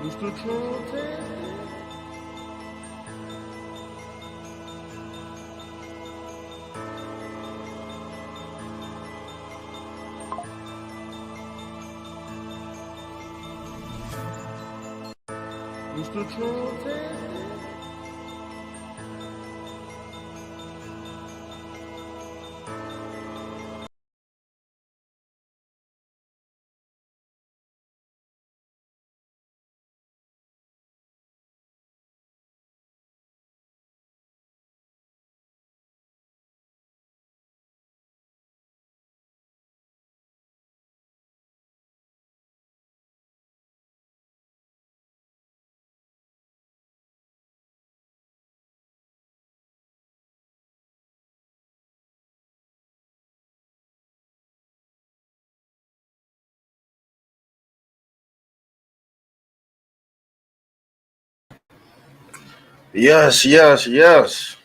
Mr. Trump. Mr. Trump. Yes, yes, yes.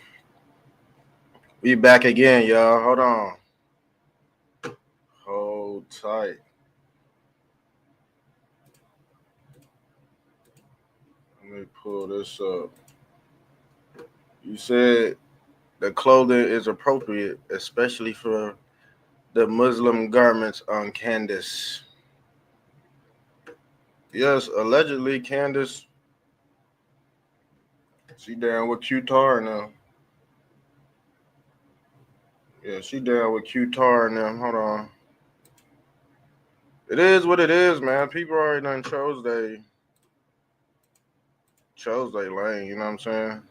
We back again, y'all. Hold on. Hold tight. Let me pull this up. You said the clothing is appropriate, especially for the Muslim garments on Candace. Yes, allegedly Candace, she down with Qatar now. Yeah, she down with Qatar now. Hold on. It is what it is, man. People already done chose they lane, you know what I'm saying?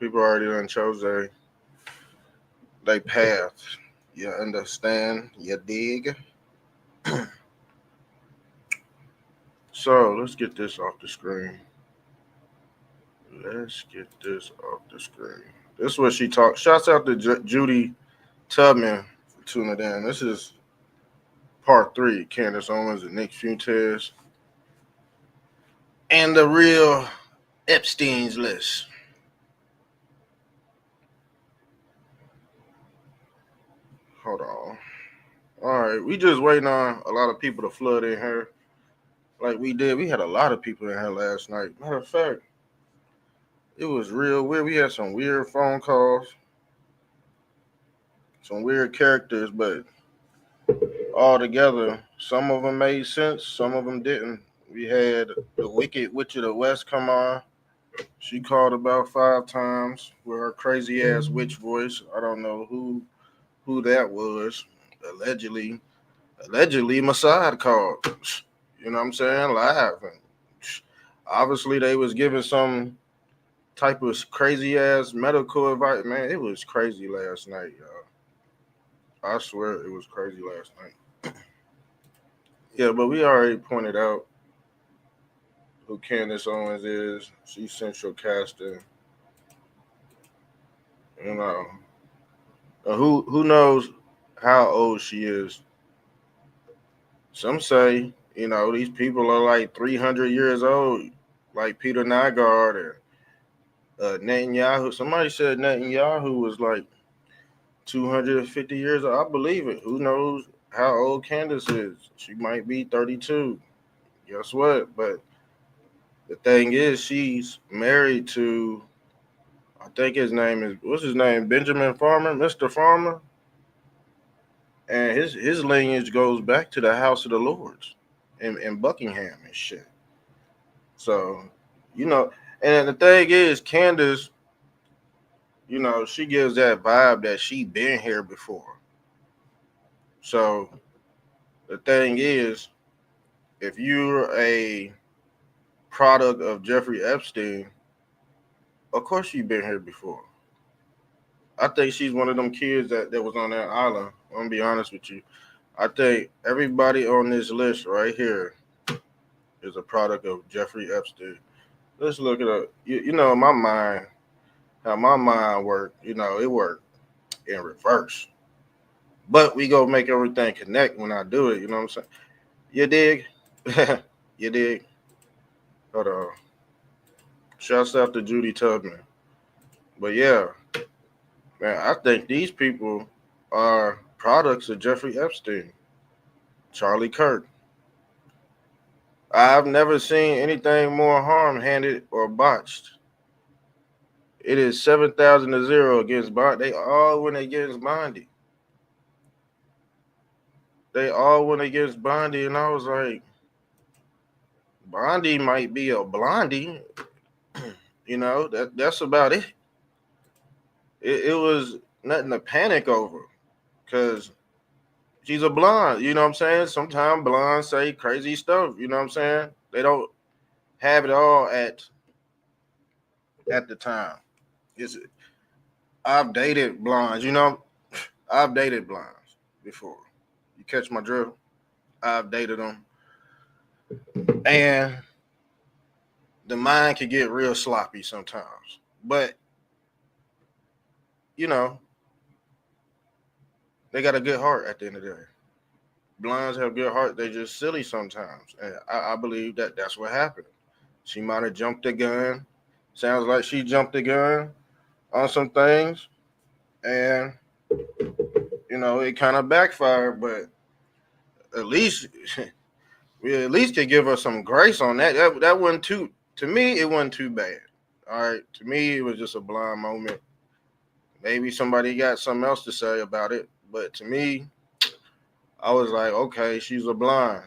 People already done chose they path. You understand? You dig? So let's get this off the screen. Let's get this off the screen. This is what she talked. Shouts out to Judy Tubman for tuning in. This is part three. Candace Owens and Nick Fuentes and the real Epstein's list. Hold on. All right, we just waiting on a lot of people to flood in here, like we did. We had a lot of people in here last night. Matter of fact, it was real weird. We had some weird phone calls, some weird characters, but all together, some of them made sense, some of them didn't. We had the Wicked Witch of the West come on. She called about 5 times with her crazy ass witch voice. I don't know who that was. Allegedly, allegedly, Mossad called. You know what I'm saying? Live. And obviously, they was giving some type of crazy ass medical advice. Man, it was crazy last night, y'all. I swear it was crazy last night. Yeah, but we already pointed out who Candace Owens is. She's central casting. You know, who knows how old she is? Some say these people are like 300 years old, like Peter Nygaard and Netanyahu. Somebody said Netanyahu was like 250 years old. I believe it. Who knows how old Candace is? She might be 32. Guess what? But the thing is, she's married to, I think his name is, what's his name? Benjamin Farmer, Mr. Farmer. And his lineage goes back to the House of the Lords in Buckingham and shit. So, you know, and the thing is, Candace, she gives that vibe that she been here before. So the thing is, if you're a product of Jeffrey Epstein, of course you've been here before. I think she's one of them kids that was on that island. I'm gonna be honest with you. I think everybody on this list right here is a product of Jeffrey Epstein. Let's look it up. My mind, how my mind worked, it worked in reverse. But we go make everything connect when I do it, you know what I'm saying? You dig? You dig? Hold on. Shouts out to Judy Tubman. But yeah, man, I think these people are products of Jeffrey Epstein, Charlie Kirk. I've never seen anything more harm-handed or botched. It is 7,000-0 against Bond. They all went against Bondi. They all went against Bondi, and I was like, Bondi might be a blondie. That's about it. It was nothing to panic over because she's a blonde. You know what I'm saying? Sometimes blondes say crazy stuff. You know what I'm saying? They don't have it all at the time. It's, I've dated blondes. I've dated blondes before. You catch my drift? I've dated them, and the mind can get real sloppy sometimes. But you know, they got a good heart at the end of the day. Blondes have good heart. They just silly sometimes, and I believe that that's what happened. She might have jumped the gun. Sounds like she jumped the gun on some things, and it kind of backfired. But at least we at least could give her some grace on that. That wasn't too. To me, it wasn't too bad. All right, to me, it was just a blind moment. Maybe somebody got something else to say about it, but to me, I was like, okay, she's a blind.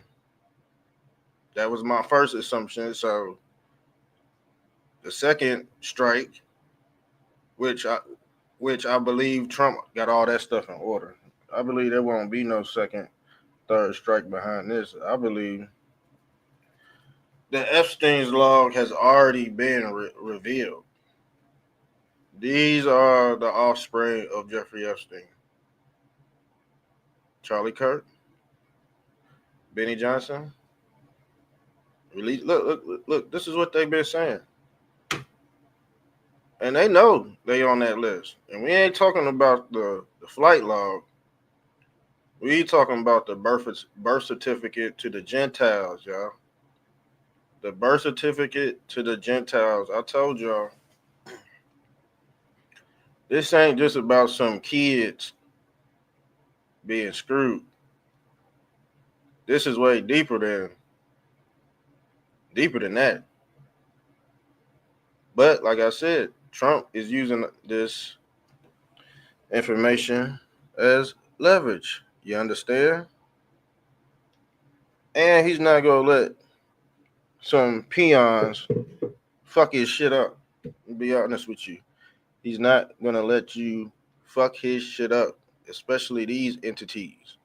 That was my first assumption. So the second strike, which I which I believe Trump got all that stuff in order. I believe there won't be no second, third strike behind this. I believe the Epstein's log has already been revealed. These are the offspring of Jeffrey Epstein. Charlie Kirk, Benny Johnson. Release. Look. This is what they've been saying, and they know they on that list. And we ain't talking about the flight log. We talking about the birth certificate to the Gentiles, y'all. The birth certificate to the Gentiles. I told y'all, this ain't just about some kids being screwed. This is way deeper than that. But like I said, Trump is using this information as leverage. You understand? And he's not gonna let some peons fuck his shit up. To be honest with you, he's not gonna let you fuck his shit up, especially these entities.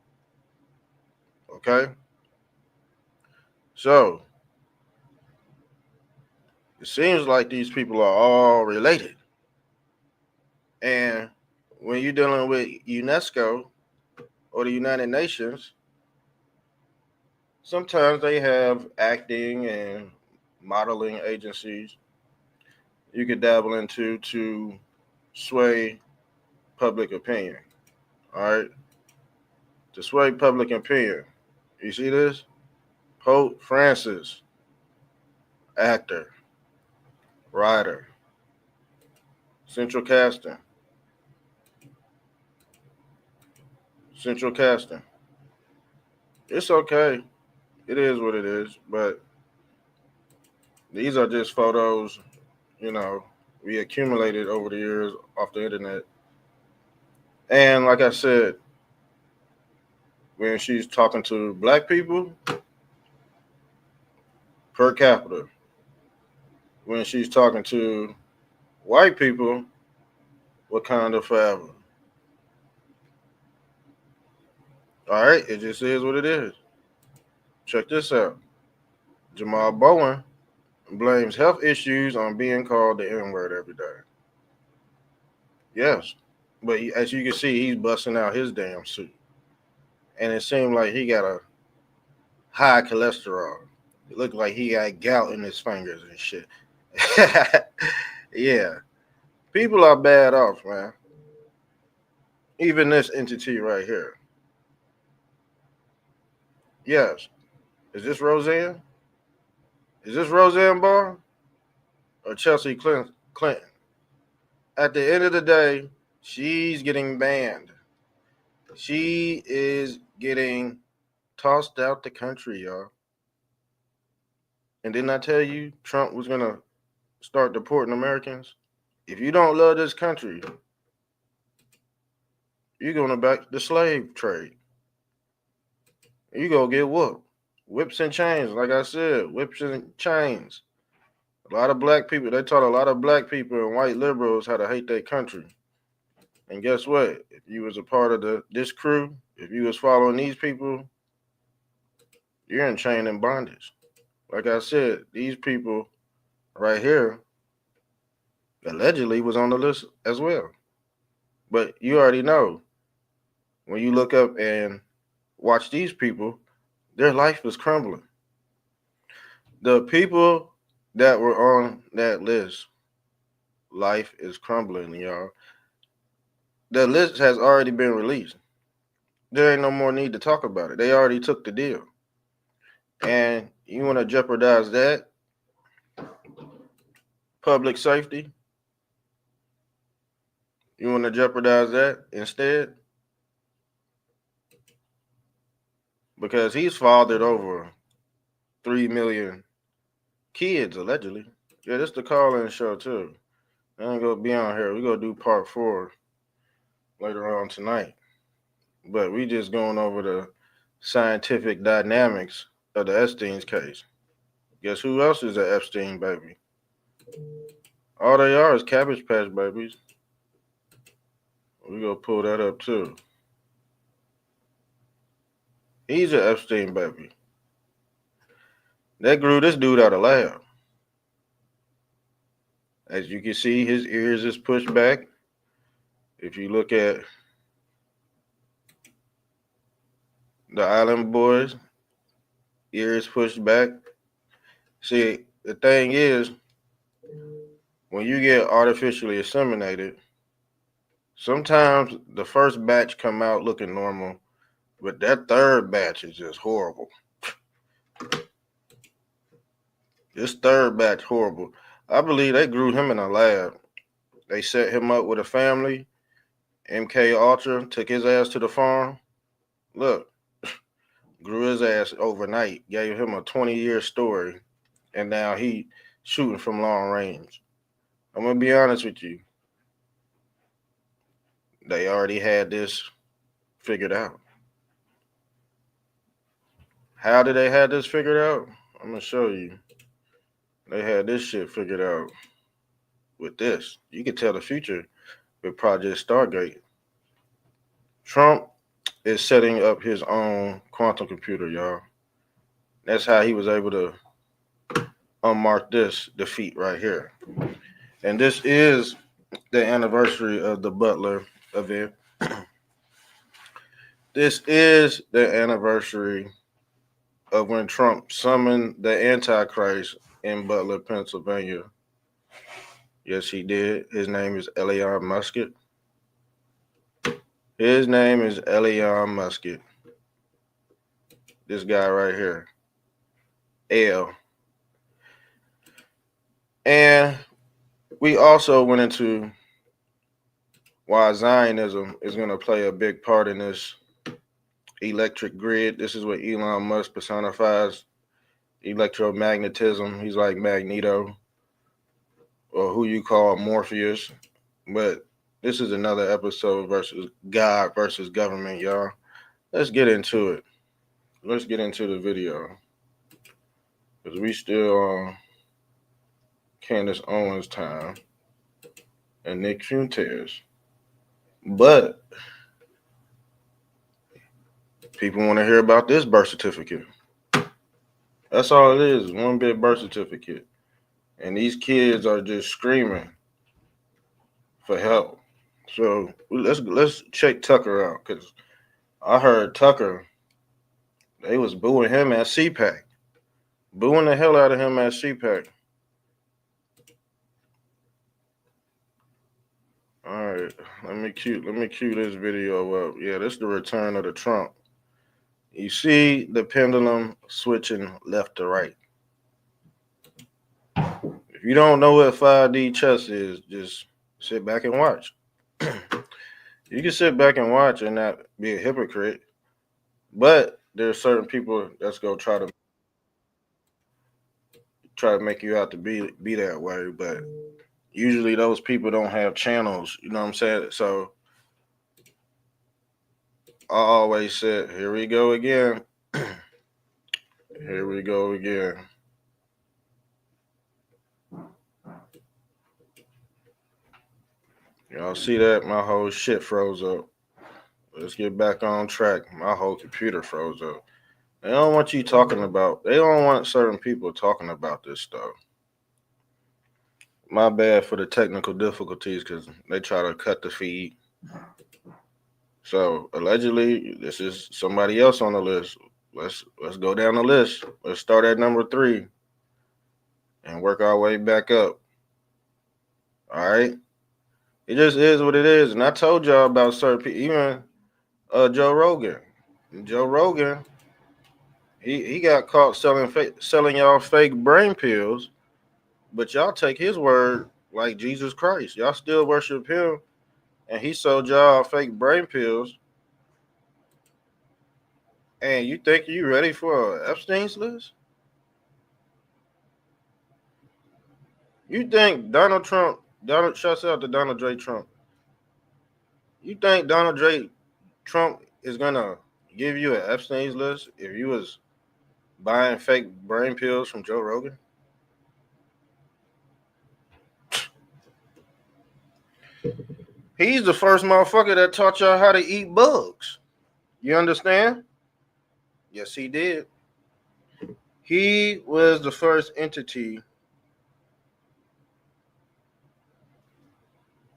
Okay? So it seems like these people are all related. And when you're dealing with UNESCO or the United Nations, sometimes they have acting and modeling agencies you could dabble into to sway public opinion. All right? To sway public opinion. You see this? Pope Francis, actor, writer, central casting, central casting. It's okay. It is what it is. But these are just photos, you know, we accumulated over the years off the internet. And like I said, when she's talking to black people per capita, when she's talking to white people, Wakanda forever. All right, it just is what it is. Check this out. Jamal Bowen blames health issues on being called the N word every day. Yes, but as you can see, he's busting out his damn suit. And it seemed like he got a high cholesterol. It looked like he got gout in his fingers and shit. Yeah, people are bad off, man. Even this entity right here. Yes. Is this Roseanne? Is this Roseanne Barr or Chelsea Clinton? At the end of the day, she's getting banned. She is getting tossed out the country, y'all. And didn't I tell you Trump was gonna start deporting Americans? If you don't love this country, you're gonna back the slave trade. You gonna get whooped. Whips and chains, like I said, whips and chains. A lot of black people, they taught a lot of black people and white liberals how to hate their country. And guess what? If you was a part of this crew, if you was following these people, you're in chain and bondage. Like I said, these people right here allegedly was on the list as well. But you already know when you look up and watch these people, their life is crumbling. The people that were on that list, life is crumbling, y'all. The list has already been released. There ain't no more need to talk about it. They already took the deal. And you want to jeopardize that public safety? You want to jeopardize that instead? Because he's fathered over 3 million kids, allegedly. Yeah, this the call-in show, too. I ain't going to be on here. We're going to do part 4 later on tonight. But we just going over the scientific dynamics of the Epstein's case. Guess who else is an Epstein baby? All they are is Cabbage Patch babies. We're going to pull that up, too. He's an Epstein baby. That grew this dude out of lab. As you can see, his ears is pushed back. If you look at the Island Boys, ears pushed back. See, the thing is, when you get artificially inseminated, sometimes the first batch come out looking normal, but that third batch is just horrible. This third batch horrible. I believe they grew him in a lab. They set him up with a family. MK Ultra took his ass to the farm. Look, grew his ass overnight, gave him a 20-year story, and now he shooting from long range. I'm going to be honest with you. They already had this figured out. How did they have this figured out? I'm going to show you. They had this shit figured out with this. You can tell the future with Project Stargate. Trump is setting up his own quantum computer, y'all. That's how he was able to unmark this defeat right here. And this is the anniversary of the Butler event. This is the anniversary of when Trump summoned the Antichrist in Butler, Pennsylvania. Yes, he did. His name is Elon Musket. His name is Elon Musket. This guy right here. L. And we also went into why Zionism is going to play a big part in this electric grid. This is what Elon Musk personifies. Electromagnetism. He's like Magneto, or who you call Morpheus. But this is another episode versus God versus government, y'all. Let's get into it. Let's get into the video. Because we still on Candace Owens time and Nick Fuentes. But people want to hear about this birth certificate. That's all it is, one big birth certificate. And these kids are just screaming for help. So let's check Tucker out, because I heard Tucker, they was booing him at CPAC. Booing the hell out of him at CPAC. All right, let me cue this video up. Yeah, this is the return of the Trump. You see the pendulum switching left to right. If you don't know what 5D chess is, just sit back and watch. You can sit back and watch and not be a hypocrite, but there's certain people that's going to try to try to make you out to be that way, but usually those people don't have channels. You know what I'm saying? So I always said, here we go again. Here we go again. Y'all see that? My whole shit froze up. Let's get back on track. My whole computer froze up. They don't want you talking about, they don't want certain people talking about this stuff. My bad for the technical difficulties because they try to cut the feed. So allegedly, this is somebody else on the list. Let's go down the list. Let's start at number 3 and work our way back up. All right. It just is what it is. And I told y'all about certain people, even Joe Rogan. Joe Rogan, he got caught selling y'all fake brain pills, but y'all take his word like Jesus Christ. Y'all still worship him, and he sold y'all fake brain pills. And you think you ready for Epstein's list? You think Donald, shouts out to Donald J. Trump. You think Donald J. Trump is gonna give you an Epstein's list if you was buying fake brain pills from Joe Rogan? He's the first motherfucker that taught y'all how to eat bugs. You understand? Yes, he did. He was the first entity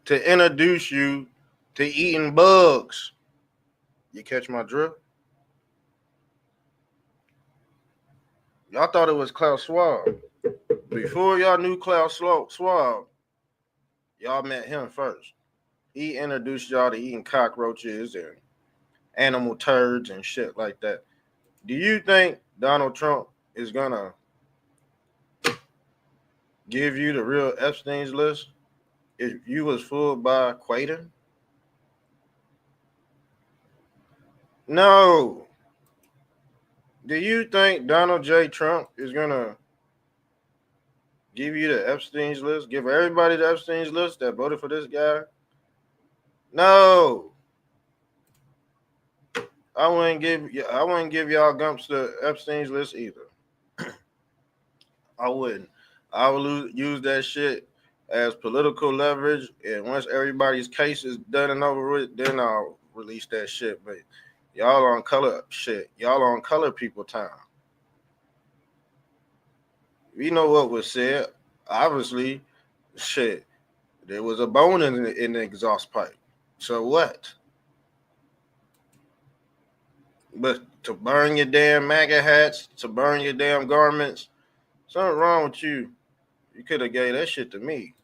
to introduce you to eating bugs. You catch my drift? Y'all thought it was Klaus Schwab. Before y'all knew Klaus Schwab, y'all met him first. He introduced y'all to eating cockroaches and animal turds and shit like that. Do you think Donald Trump is gonna give you the real Epstein's list if you was fooled by Quaden? No. Do you think Donald J. Trump is gonna give you the Epstein's list? Give everybody the Epstein's list that voted for this guy? No. I wouldn't give y'all Gumps the Epstein's list either. I wouldn't. I would use that shit as political leverage, and once everybody's case is done and over with, then I'll release that shit. But y'all on color shit. Y'all on color people time. We know what was said. Obviously, shit. There was a bone in the exhaust pipe. So what? But to burn your damn MAGA hats, to burn your damn garments, something wrong with you. You could have gave that shit to me.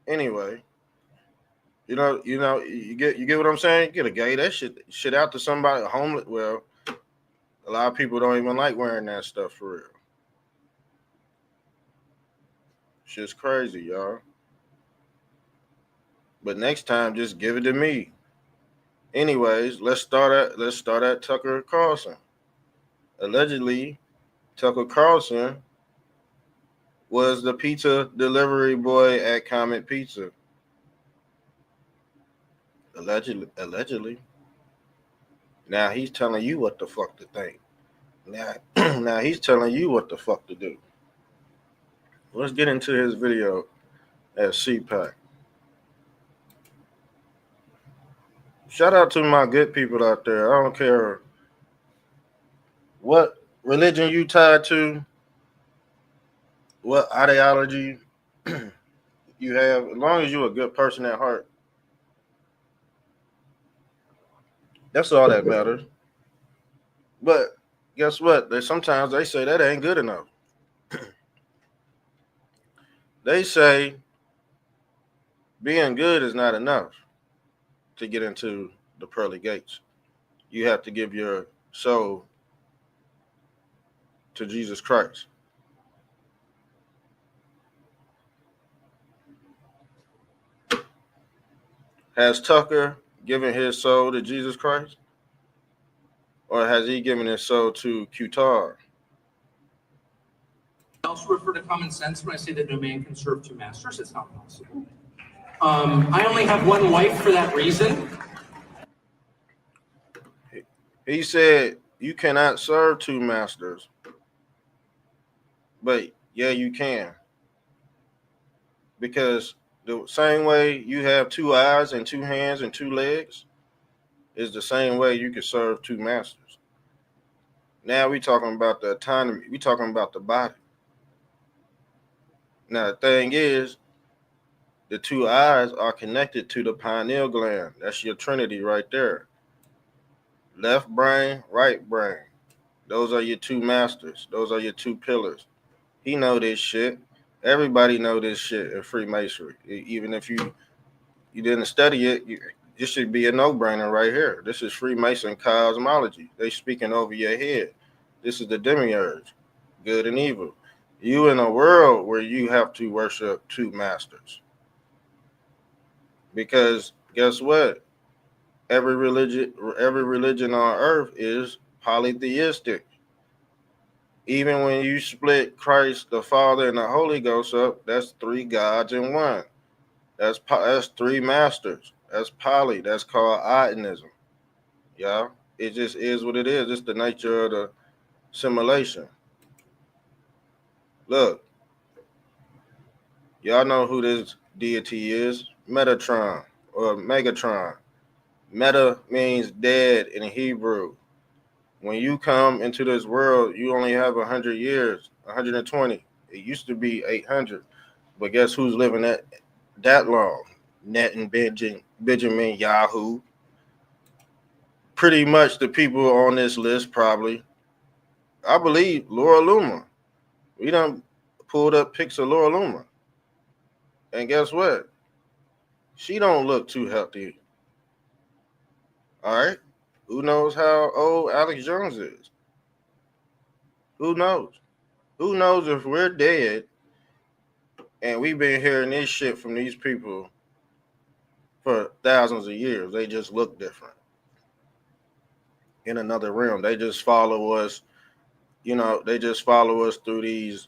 Anyway, you get what I'm saying? You could have gave that shit out to somebody homeless. Well, a lot of people don't even like wearing that stuff for real. Shit's crazy, y'all. But next time, just give it to me. Anyways, let's start at Tucker Carlson. Allegedly, Tucker Carlson was the pizza delivery boy at Comet Pizza. Allegedly. Now he's telling you what the fuck to think. Now he's telling you what the fuck to do. Let's get into his video at CPAC. Shout out to my good people out there. I don't care what religion you tied to, what ideology you have, as long as you're a good person at heart. That's all that matters. But guess what? Sometimes they say that ain't good enough. They say being good is not enough to get into the pearly gates. You have to give your soul to Jesus Christ. Has Tucker given his soul to Jesus Christ? Or has he given his soul to Qatar? I also refer to common sense when I say that no man can serve two masters. It's not possible. I only have one wife for that reason. He said you cannot serve two masters, but yeah, you can. Because the same way you have two eyes and two hands and two legs is the same way you can serve two masters. Now we talking about the autonomy. We talking about the body. Now the thing is, the two eyes are connected to the pineal gland. That's your trinity right there. Left brain, right brain. Those are your two masters. Those are your two pillars. He know this shit. Everybody know this shit in Freemasonry. Even if you didn't study it, this should be a no-brainer right here. This is Freemason cosmology. They speaking over your head. This is the demiurge, good and evil. You in a world where you have to worship two masters. Because guess what? Every religion on earth is polytheistic. Even when you split Christ, the Father, and the Holy Ghost up, that's three gods in one. That's three masters. That's poly. That's called Ionism. Yeah, it just is what it is. It's the nature of the simulation. Look, y'all know who this deity is? Metatron or Megatron. Meta means dead in Hebrew. When you come into this world, you only have 100 years, 120. It used to be 800. But guess who's living that long? Net and Benjamin Yahoo. Pretty much the people on this list probably. I believe Laura Luma. We done pulled up pics of Laura Luma. And guess what? She don't look too healthy. All right? Who knows how old Alex Jones is? Who knows? Who knows if we're dead and we've been hearing this shit from these people for thousands of years. They just look different. In another realm. They just follow us, they just follow us through these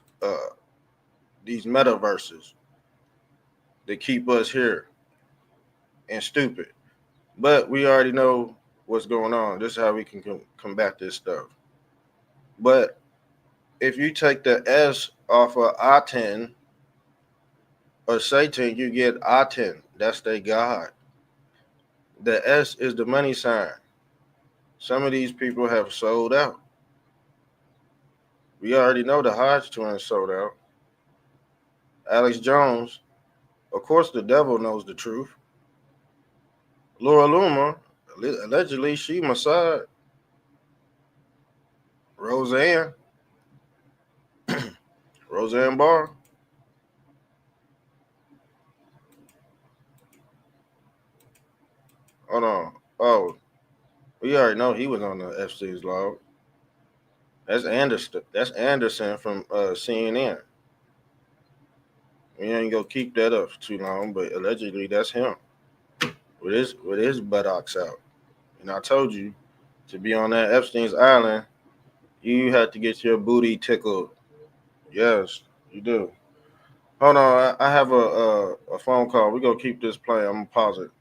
metaverses that keep us here and stupid. But we already know what's going on. This is how we can combat this stuff. But if you take the S off of Aten or Satan, you get Aten. That's their God. The S is the money sign. Some of these people have sold out. We already know the Hodge twins sold out. Alex Jones, of course the devil knows the truth. Laura Luma, allegedly she Mossad. Roseanne Barr. Hold on. Oh, we already know he was on the Epstein's log. That's Anderson. That's Anderson from CNN. We ain't gonna keep that up for too long, but allegedly that's him with his buttocks out. And I told you to be on that Epstein's island, you had to get your booty tickled. Yes, you do. Hold on, I have a phone call. We're gonna keep this playing. I'm gonna pause it.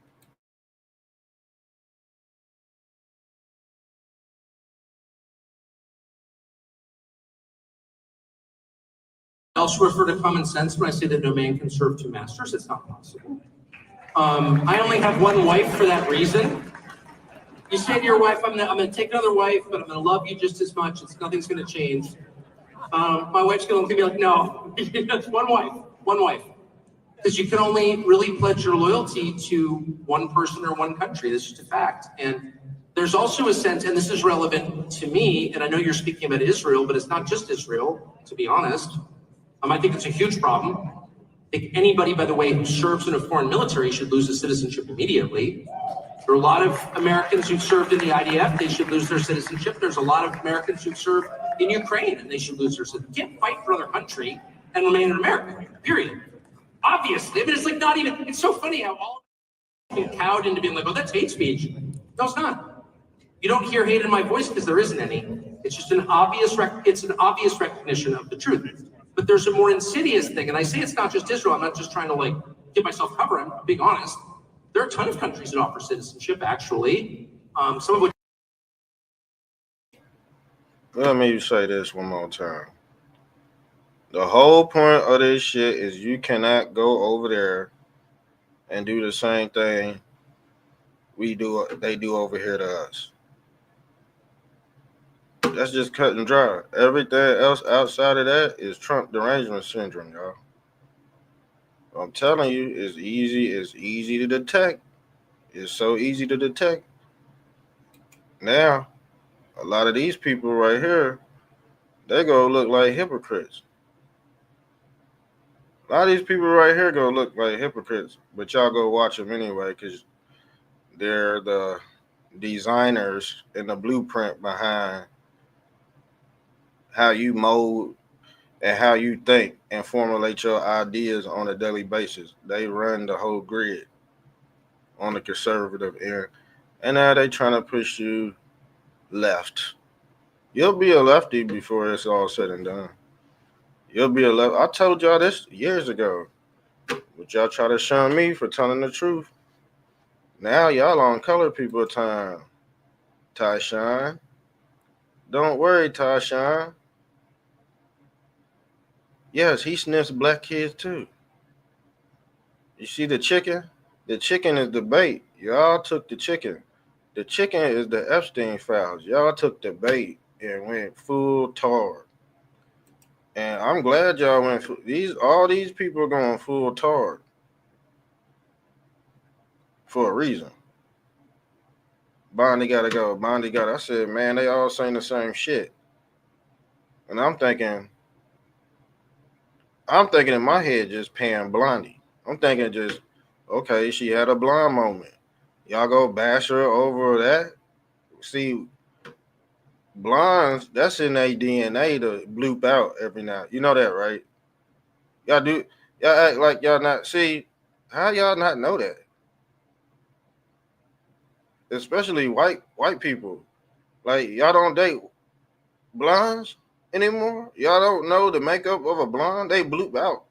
I also refer to common sense when I say that no man can serve two masters. It's not possible. I only have one wife for that reason. You say to your wife, I'm gonna take another wife, but I'm gonna love you just as much. Nothing's gonna change. My wife's gonna look at me like, no, it's one wife. Because you can only really pledge your loyalty to one person or one country. That's just a fact. And there's also a sense, and this is relevant to me, and I know you're speaking about Israel, but it's not just Israel, to be honest. I think it's a huge problem. I think anybody, by the way, who serves in a foreign military should lose their citizenship immediately. There are a lot of Americans who've served in the IDF. They should lose their citizenship. There's a lot of Americans who've served in Ukraine, and they should lose their citizenship. You can't fight for another country and remain in America, period. Obviously. I mean, it's like not even, it's so funny how all being cowed into being like, oh, that's hate speech. No, it's not. You don't hear hate in my voice because there isn't any. It's just an obvious recognition of the truth. But there's a more insidious thing, and I say it's not just Israel. I'm not just trying to like give myself cover. I'm being honest. There are a ton of countries that offer citizenship, actually. Some of which. Let me say this one more time. The whole point of this shit is you cannot go over there and do the same thing they do over here to us. That's just cut and dry. Everything else outside of that is Trump derangement syndrome, y'all. I'm telling you, it's easy to detect. It's so easy to detect. Now, a lot of these people right here, they go look like hypocrites. A lot of these people right here go look like hypocrites, but y'all go watch them anyway because they're the designers and the blueprint behind how you mold and how you think and formulate your ideas on a daily basis. They run the whole grid on the conservative end. And now they trying to push you left. You'll be a lefty before it's all said and done. You'll be a left. I told y'all this years ago, but y'all try to shun me for telling the truth. Now y'all on colored people time. Tyshawn. Don't worry, Tyshawn. Yes, he sniffs black kids too. You see the chicken? The chicken is the bait. Y'all took the chicken. The chicken is the Epstein files. Y'all took the bait and went full tard. And I'm glad y'all went all these people are going full tard for a reason. Bondi gotta go. Bondi gotta. I said, man, they all saying the same shit. And I'm thinking in my head just paying Blondie. I'm thinking just, okay, she had a blonde moment. Y'all go bash her over that. See, blondes, that's in their DNA to bloop out every now. You know that, right? Y'all do. Y'all act like y'all not. See, how y'all not know that? Especially white people. Like y'all don't date blondes anymore. Y'all don't know the makeup of a blonde. They bloop out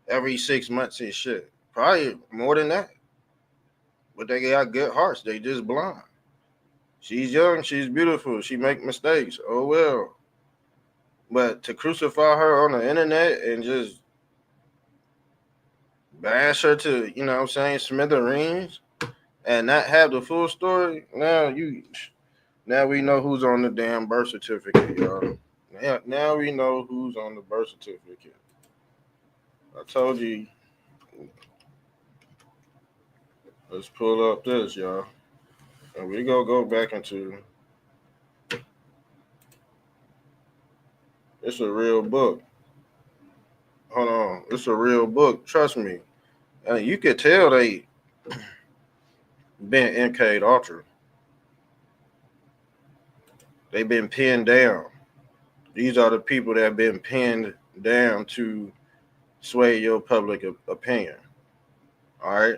every 6 months and shit. Probably more than that. But they got good hearts. They just blonde. She's young. She's beautiful. She make mistakes. Oh well. But to crucify her on the internet and just bash her to, you know what I'm saying, smithereens and not have the full story, now we know who's on the damn birth certificate, y'all. Now we know who's on the birth certificate. I told you. Let's pull up this, y'all. And we go back into it's a real book. Hold on. It's a real book. Trust me. And you could tell they been MK'd Ultra. They've been pinned down. These are the people that have been pinned down to sway your public opinion. All right?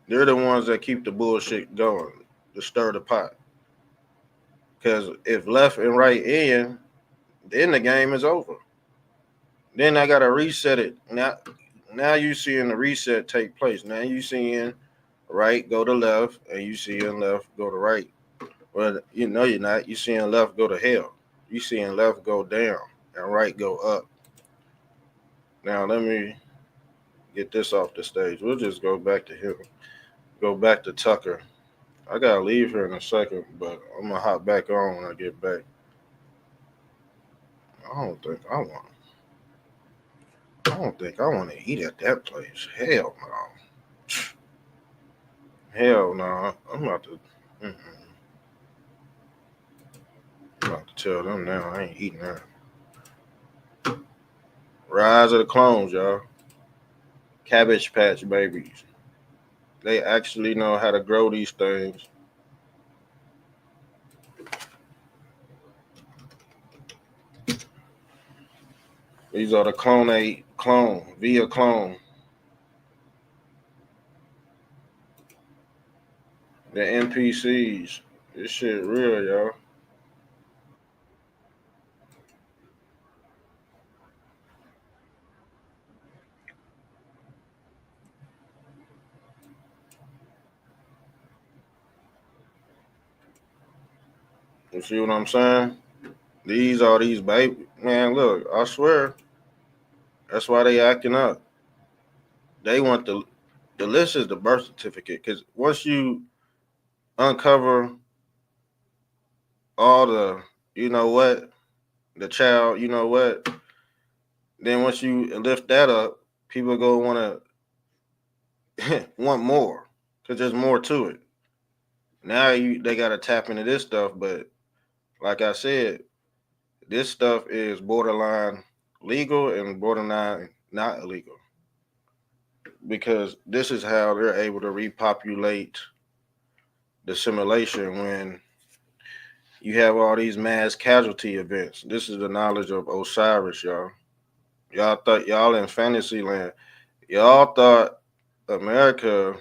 They're the ones that keep the bullshit going, to stir the pot. Because if left and right in, then the game is over. Then I gotta reset it. Now you seeing the reset take place. Now you seeing right go to left, and you seeing left go to right. Well, you know you're not. You seeing left go to hell. You seeing left go down and right go up. Now let me get this off the stage. We'll just go back to him. Go back to Tucker. I gotta leave here in a second, but I'm gonna hop back on when I get back. I don't think I want. I don't think I want to eat at that place. Hell no. Hell no. Mm-mm. I'm about to tell them now. I ain't eating that. Rise of the clones, y'all. Cabbage Patch Babies. They actually know how to grow these things. These are the clone via clone. The NPCs. This shit real, y'all. You see what I'm saying? These are these baby man. Look, I swear, that's why they acting up. They want the list is the birth certificate because once you uncover all the, you know what, the child, you know what, then once you lift that up, people go want to want more because there's more to it. Now they got to tap into this stuff, but like I said, this stuff is borderline legal and borderline not illegal because this is how they're able to repopulate the simulation when you have all these mass casualty events. This is the knowledge of Osiris, y'all. Y'all thought y'all in fantasy land. Y'all thought America,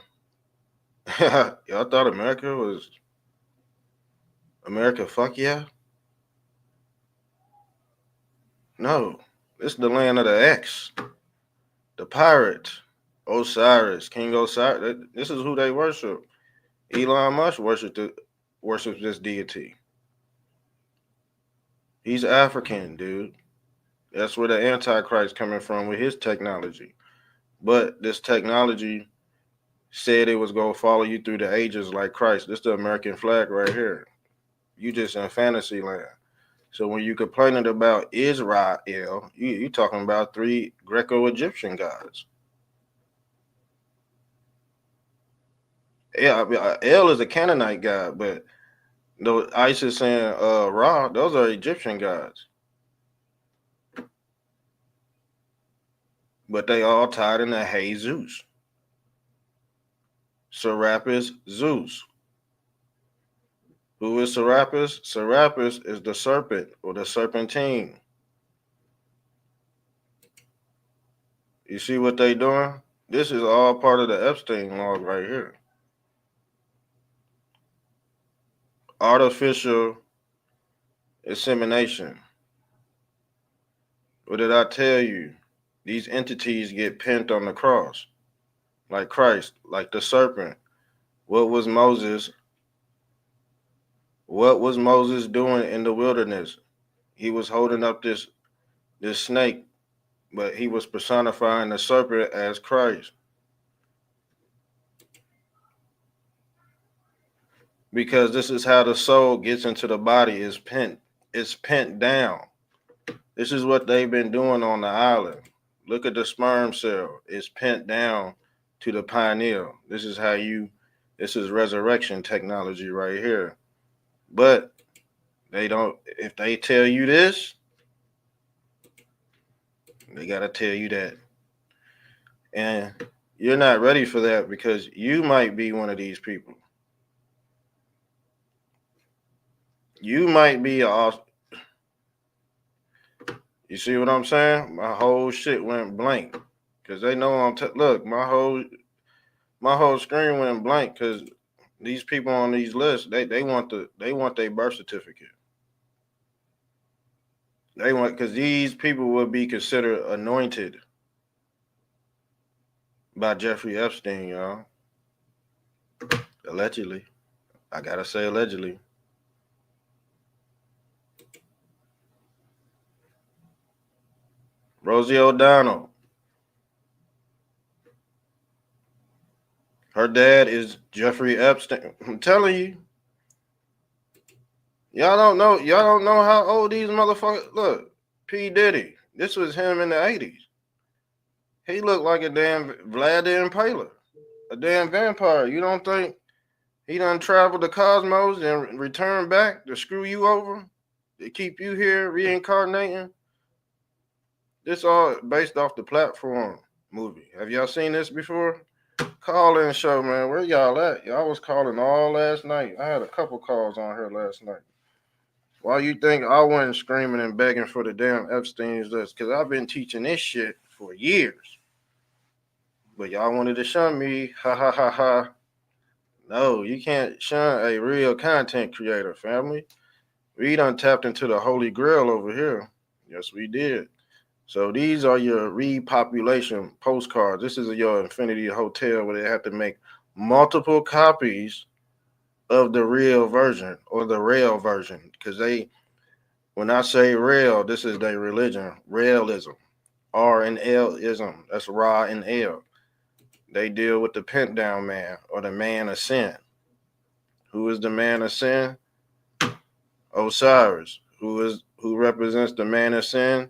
y'all thought America was America, fuck yeah? No, this is the land of the X, the pirate, Osiris, King Osiris. This is who they worship. Elon Musk worships this deity. He's African, dude. That's where the Antichrist coming from with his technology. But this technology said it was gonna follow you through the ages like Christ. This is the American flag right here. You just in fantasy land. So when you complaining about Israel, you talking about three Greco-Egyptian gods. Yeah, I mean, El is a Canaanite god, but the ISIS and Ra, those are Egyptian gods. But they all tied into Jesus. Serapis Zeus. Who is Serapis? Serapis is the serpent or the serpentine. You see what they doing? This is all part of the Epstein log right here. Artificial insemination. What did I tell you? These entities get pinned on the cross, like Christ, like the serpent. What was Moses? What was Moses doing in the wilderness? He was holding up this snake, but he was personifying the serpent as Christ. Because this is how the soul gets into the body, is pent. It's pent down. This is what they've been doing on the island. Look at the sperm cell. It's pent down to the pineal. This is resurrection technology right here. But they don't, if they tell you this, they got to tell you that. And you're not ready for that because you might be one of these people. You might be you see what I'm saying? My whole shit went blank because they know look, my whole screen went blank because these people on these lists, they want their birth certificate. They want because these people will be considered anointed by Jeffrey Epstein, y'all. Allegedly. I gotta say allegedly. Rosie O'Donnell. Her dad is Jeffrey Epstein. I'm telling you. Y'all don't know how old these motherfuckers look. P. Diddy. This was him in the 80s. He looked like a damn Vlad the Impaler. A damn vampire. You don't think he done traveled the cosmos and returned back to screw you over? To keep you here reincarnating? This all based off the Platform movie. Have y'all seen this before? Call in show, man. Where y'all at? Y'all was calling all last night. I had a couple calls on here last night. Why you think I wasn't screaming and begging for the damn Epstein's list? Because I've been teaching this shit for years. But y'all wanted to shun me. Ha ha ha ha. No, you can't shun a real content creator, family. We done tapped into the holy grail over here. Yes, we did. So these are your repopulation postcards. This is your Infinity Hotel where they have to make multiple copies of the real version or the real version. Because when I say real, this is their religion, realism. R and L ism. That's Ra and L. They deal with the pent down man or the man of sin. Who is the man of sin? Osiris. Who represents the man of sin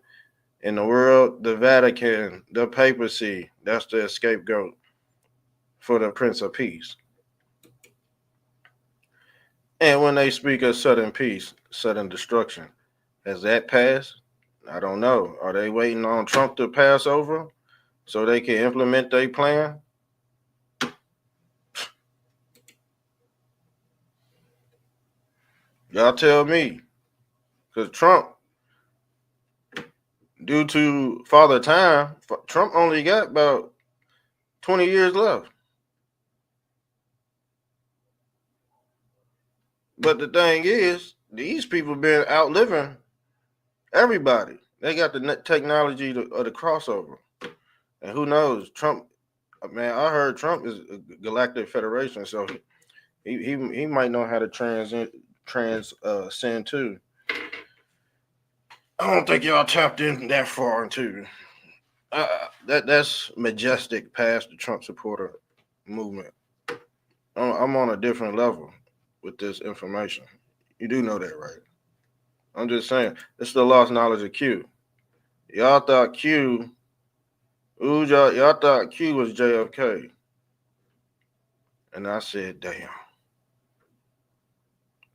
in the world? The Vatican, the papacy. That's the scapegoat for the Prince of Peace. And when they speak of sudden peace, sudden destruction, has that passed? I don't know. Are they waiting on Trump to pass over so they can implement their plan? Y'all tell me. Because Trump, due to Father Time, Trump only got about 20 years left. But the thing is, these people been outliving everybody. They got the technology of the crossover. And who knows? Trump, man, I heard Trump is a galactic federation, so he might know how to transcend too. I don't think y'all tapped in that far into that's majestic past the Trump supporter movement. I'm on a different level with this information. You do know that, right? I'm just saying, it's the lost knowledge of Q. Y'all thought Q, y'all thought Q was JFK. And I said, damn,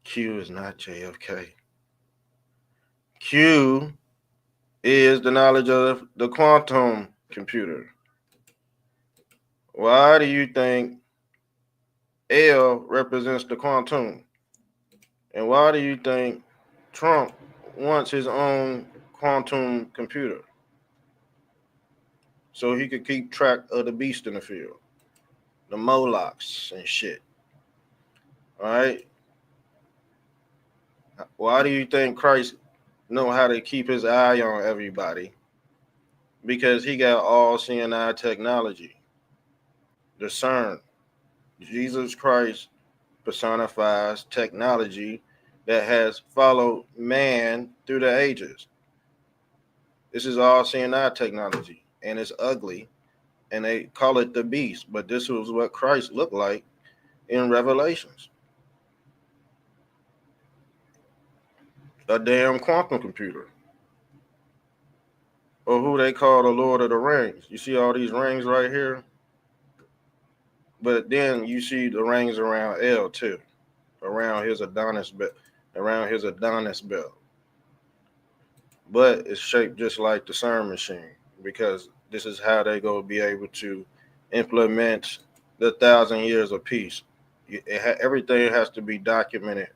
Q is not JFK. Q is the knowledge of the quantum computer. Why do you think L represents the quantum? And why do you think Trump wants his own quantum computer? So he could keep track of the beast in the field, the Molochs and shit. All right? Why do you think Christ know how to keep his eye on everybody? Because he got all seeing eye technology. Discern. Jesus Christ personifies technology that has followed man through the ages. This is all seeing eye technology, and it's ugly, and they call it the beast, but this was what Christ looked like in Revelations. A damn quantum computer. Or who they call the Lord of the Rings. You see all these rings right here? But then you see the rings around L too, around his Adonis belt, But it's shaped just like the CERN machine because this is how they go be able to implement the 1,000 years of peace. Everything has to be documented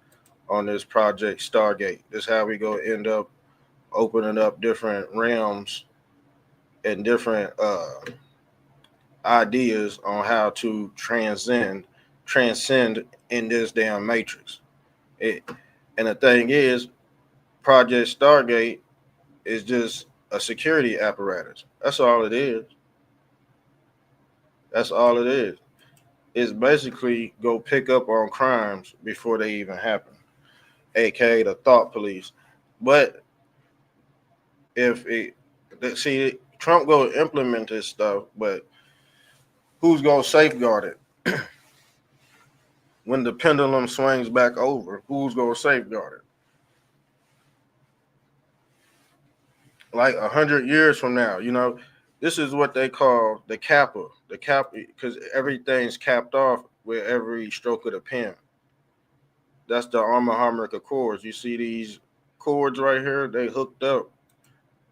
on this project Stargate. This is how we go end up opening up different realms and different ideas on how to transcend in this damn matrix. And the thing is, Project Stargate is just a security apparatus. That's all it is. That's all it is. It's basically go pick up on crimes before they even happen, aka the thought police. But Trump go implement this stuff, but who's gonna safeguard it? When the pendulum swings back over, who's gonna safeguard it? Like 100 years from now, this is what they call the kappa, because everything's capped off with every stroke of the pen. That's the harmonica chords. You see these chords right here? They hooked up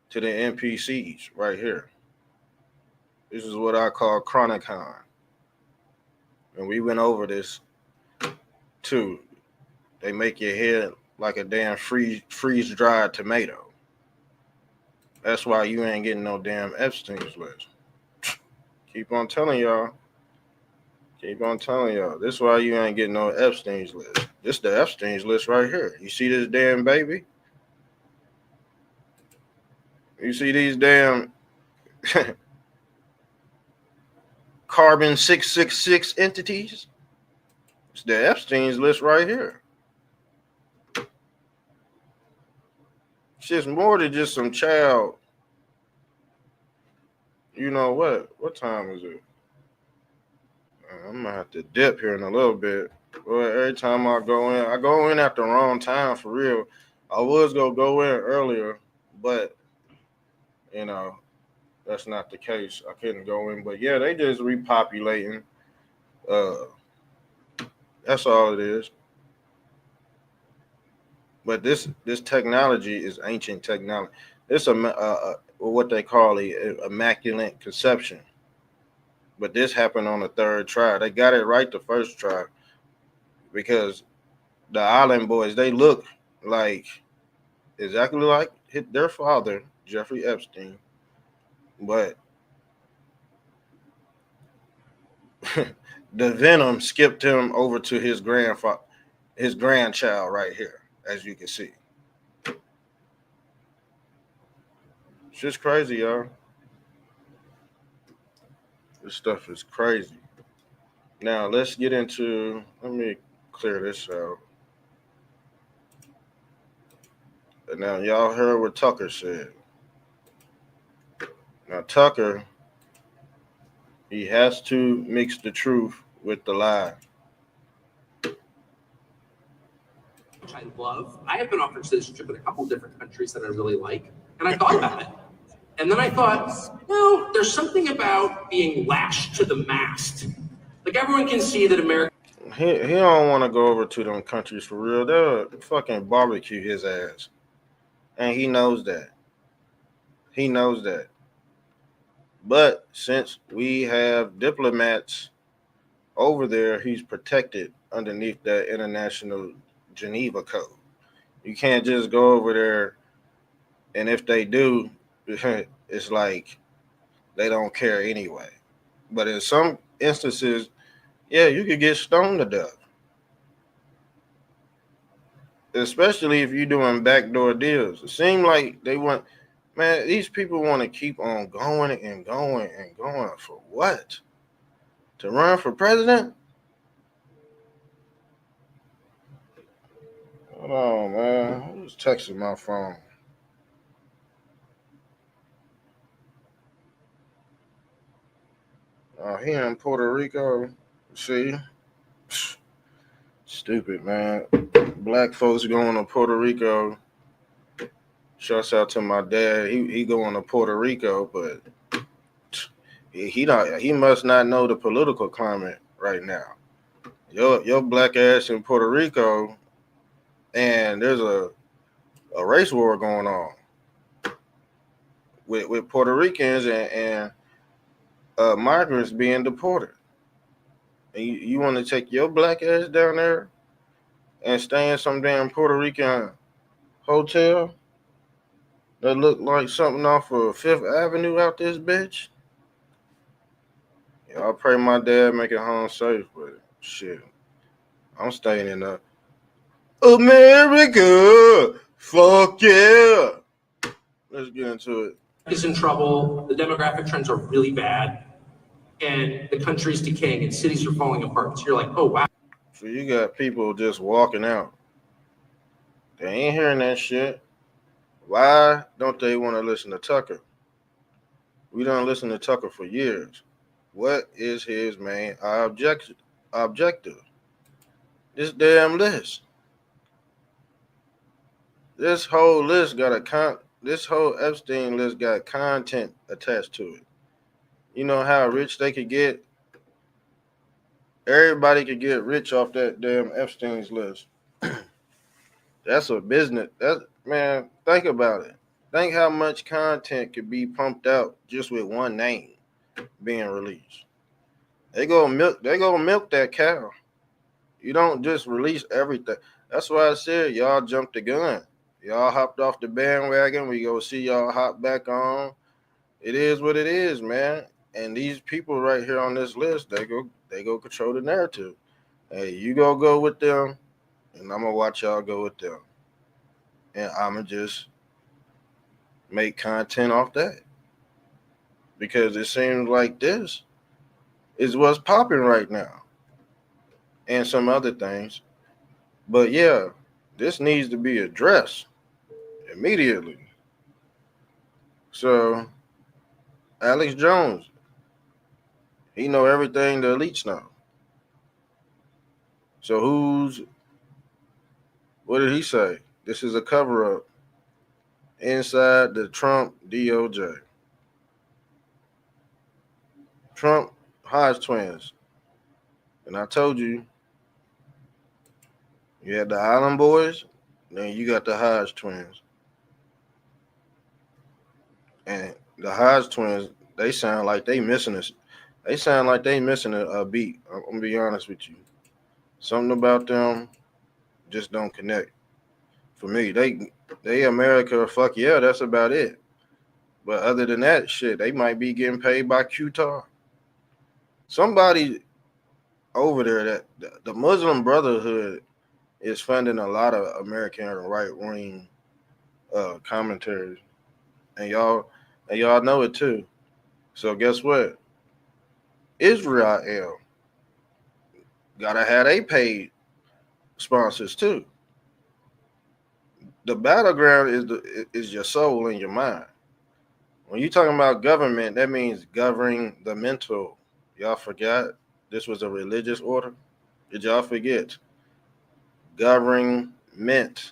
to the NPCs right here. This is what I call chronicon. And we went over this too. They make your head like a damn freeze dried tomato. That's why you ain't getting no damn Epstein's list. Keep on telling y'all. This is why you ain't getting no Epstein's list. This the Epstein's list right here. You see this damn baby? You see these damn carbon 666 entities? It's the Epstein's list right here. It's just more than just some child. You know what? What time is it? I'm gonna have to dip here in a little bit. Well, every time I go in at the wrong time for real. I was gonna go in earlier, but you know that's not the case. I couldn't go in, but yeah, they just repopulating. Uh, that's all it is. But this technology is ancient technology. It's what they call a immaculate conception. But this happened on the third try. They got it right the first try because the Island Boys, they look like exactly like their father, Jeffrey Epstein, but the venom skipped him over to his grandchild right here, as you can see. It's just crazy, y'all. This stuff is crazy. Now let's get into. Let me clear this out. Now y'all heard what Tucker said. Now Tucker, he has to mix the truth with the lie. Which I love. I have been offered citizenship in a couple different countries that I really like, and I thought about it. And then I thought, no, there's something about being lashed to the mast. Like everyone can see that America. He don't want to go over to them countries for real. They'll fucking barbecue his ass, and he knows that. He knows that. But since we have diplomats over there, he's protected underneath that international Geneva Code. You can't just go over there, and if they do, it's like they don't care anyway. But in some instances, yeah, you could get stoned to death. Especially if you're doing backdoor deals. It seems like they want, man, these people want to keep on going and going and going for what? To run for president? Hold on, man. Who's texting my phone? He in Puerto Rico. See? Stupid, man. Black folks going to Puerto Rico. Shouts out to my dad. He going to Puerto Rico, but he must not know the political climate right now. Your black ass in Puerto Rico, and there's a race war going on with Puerto Ricans and migrants being deported. And you want to take your black ass down there and stay in some damn Puerto Rican hotel that look like something off of Fifth Avenue out this bitch? Yeah, I pray my dad make it home safe, but shit, I'm staying in America. Fuck yeah. Let's get into it. Is in trouble. The demographic trends are really bad, and the country's decaying, and cities are falling apart. So you're like, oh wow. So you got people just walking out. They ain't hearing that shit. Why don't they want to listen to Tucker? We don't listen to Tucker for years. What is his main objective? This damn list. This whole list got this whole Epstein list got content attached to it. You know how rich they could get? Everybody could get rich off that damn Epstein's list. That's a business. Man, think about it. Think how much content could be pumped out just with one name being released. They go milk that cow. You don't just release everything. That's why I said y'all jumped the gun. Y'all hopped off the bandwagon. We go see y'all hop back on. It is what it is, man. And these people right here on this list, they go control the narrative. Hey, you go with them, and I'm gonna watch y'all go with them. And I'ma just make content off that. Because it seems like this is what's popping right now. and some other things. But yeah, this needs to be addressed immediately. So Alex Jones, he know everything the elites know. So what did he say? This is a cover up inside the Trump DOJ. Trump Hodge twins. And I told you, you had the Island Boys, then you got the Hodge twins. And the Hodge twins, they sound like they missing this. They sound like they missing a beat. I'm gonna be honest with you. Something about them just don't connect. For me, they America, fuck yeah, that's about it. But other than that, shit, they might be getting paid by Qatar. Somebody over there that the Muslim Brotherhood is funding a lot of American right wing commentaries, and y'all know it too. So guess what? Israel gotta have they paid sponsors too. The battleground is your soul and your mind. When you talking about government, that means governing the mental. Y'all forgot this was a religious order? Did y'all forget? Government.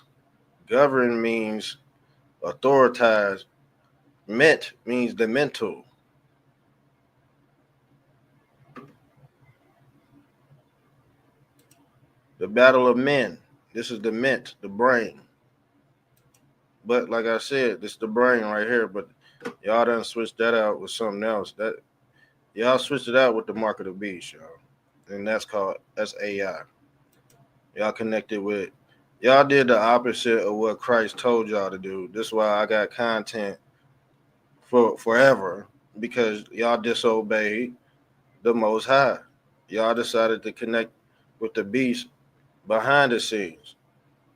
Govern means authoritize. Ment means the mental. The battle of men. This is the ment, the brain. But like I said, this is the brain right here. But y'all done switched that out with something else. That y'all switched it out with the mark of the beast, y'all. And that's AI. Y'all connected with y'all did the opposite of what Christ told y'all to do. This is why I got content for forever because y'all disobeyed the Most High. Y'all decided to connect with the beast behind the scenes.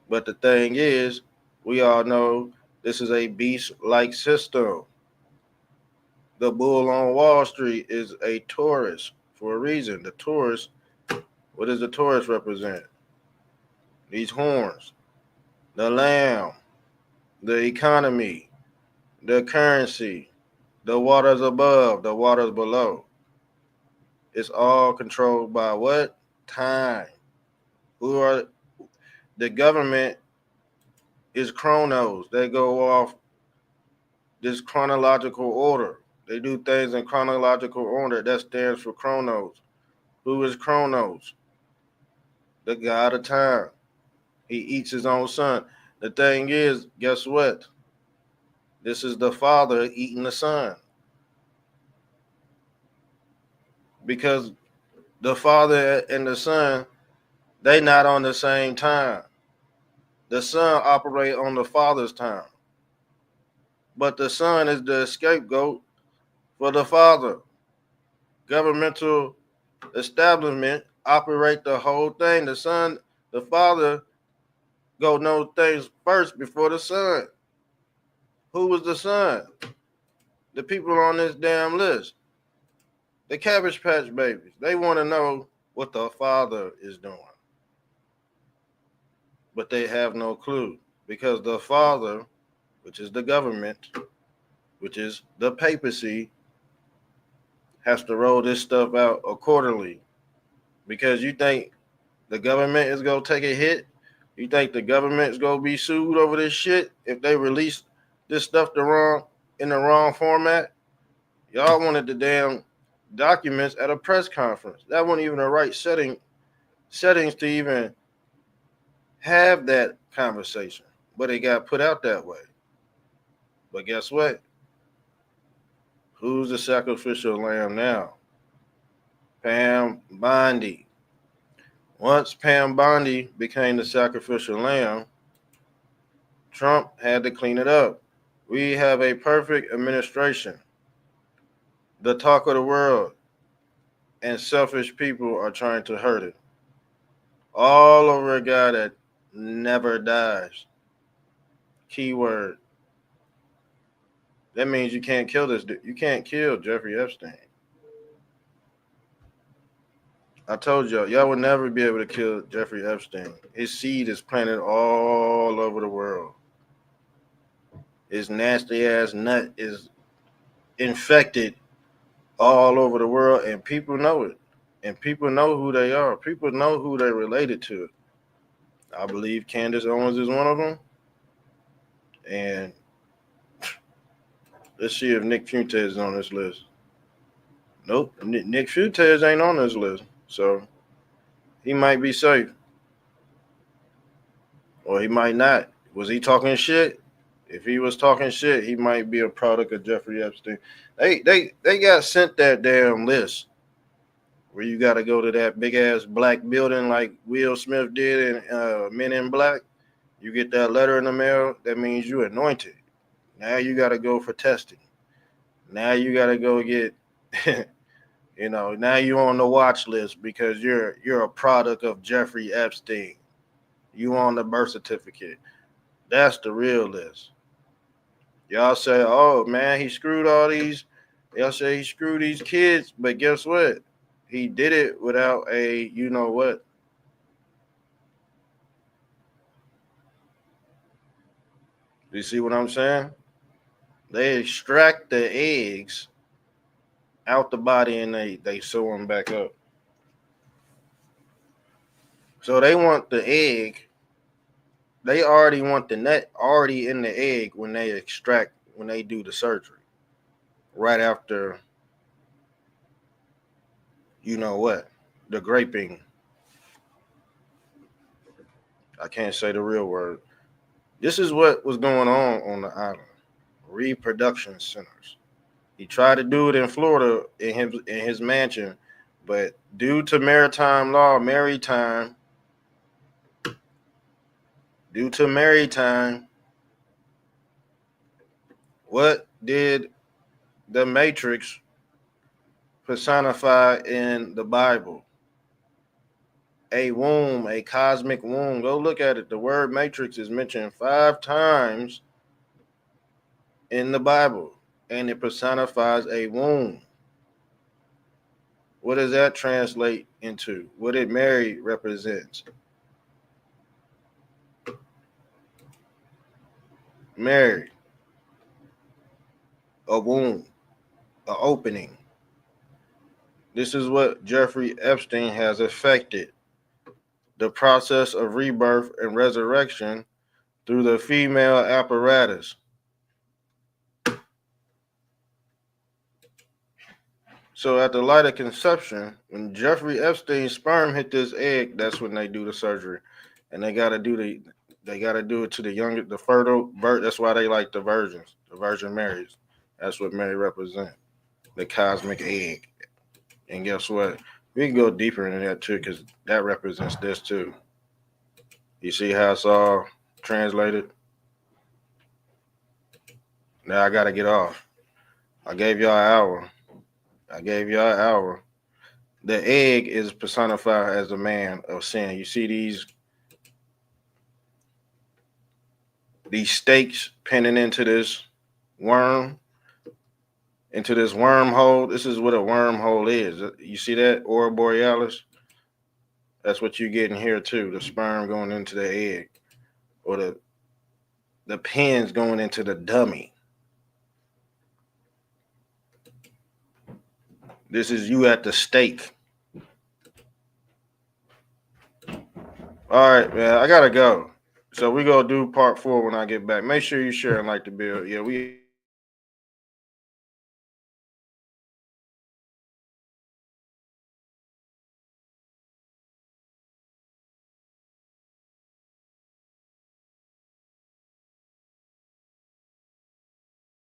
But the thing is, we all know this is a beast-like system. The bull on Wall Street is a Taurus for a reason. The Taurus, what does the Taurus represent? These horns, the lamb, the economy, the currency, the waters above, the waters below. It's all controlled by what? Time. Who are the government is chronos. They go off this chronological order. They do things in chronological order. That stands for chronos. Who is Chronos? The god of time. He eats his own son. The thing is, guess what? This is the father eating the son. Because the father and the son, they not on the same time. The son operate on the father's time. But the son is the scapegoat for the father. Governmental establishment operate the whole thing. The father go know things first before the son. Who was the son? The people on this damn list. The Cabbage Patch Babies. They want to know what the father is doing. But they have no clue. Because the father, which is the government, which is the papacy, has to roll this stuff out accordingly. Because you think the government is going to take a hit? You think the government is going to be sued over this shit if they release this stuff in the wrong format? Y'all wanted the damn documents at a press conference. That wasn't even the right settings to even have that conversation. But it got put out that way. But guess what? Who's the sacrificial lamb now? Pam Bondi. Once Pam Bondi became the sacrificial lamb, Trump had to clean it up. We have a perfect administration. The talk of the world and selfish people are trying to hurt it. All over a guy that never dies. Keyword. That means you can't kill this dude. You can't kill Jeffrey Epstein. I told y'all would never be able to kill Jeffrey Epstein. His seed is planted all over the world. His nasty ass nut is infected all over the world, and people know it. And people know who they are. People know who they're related to. I believe Candace Owens is one of them. And let's see if Nick Fuentes is on this list. Nope, Nick Fuentes ain't on this list. So he might be safe. Or he might not. Was he talking shit? If he was talking shit, he might be a product of Jeffrey Epstein. They got sent that damn list where you got to go to that big ass black building like Will Smith did in Men in Black. You get that letter in the mail. That means you anointed. Now you got to go for testing. Now you got to go get, now you're on the watch list because you're a product of Jeffrey Epstein. You on the birth certificate. That's the real list. Y'all say, oh man, he screwed all these. Y'all say he screwed these kids, but guess what? He did it without a, you know what? You see what I'm saying? They extract the eggs out the body and they sew them back up. So they want the egg. They already want the nut already in the egg when they do the surgery. Right after, you know what? The graping. I can't say the real word. This is what was going on the island. Reproduction centers. He tried to do it in Florida in his mansion, but due to maritime, what did the Matrix personify in the Bible? A womb, a cosmic womb. Go look at it. The word matrix is mentioned 5 times in the Bible, and it personifies a womb. What does that translate into? What did Mary represent? Mary, a womb, an opening. This is what Jeffrey Epstein has affected. The process of rebirth and resurrection through the female apparatus. So at the light of conception, when Jeffrey Epstein's sperm hit this egg, that's when they do the surgery. And they gotta do it to the fertile birth. That's why they like the virgins, the Virgin Marys. That's what Mary represents, the cosmic egg. And guess what? We can go deeper into that too, because that represents this too. You see how it's all translated? Now I gotta get off. I gave y'all an hour. The egg is personified as a man of sin. You see these stakes pinning into this worm, into this wormhole. This is what a wormhole is. You see that? Aurora Borealis? That's what you get in here too. The sperm going into the egg. Or the pins going into the dummy. This is you at the stake. All right, man. I gotta go. So we gonna do part 4 when I get back. Make sure you share and like the video. Yeah, we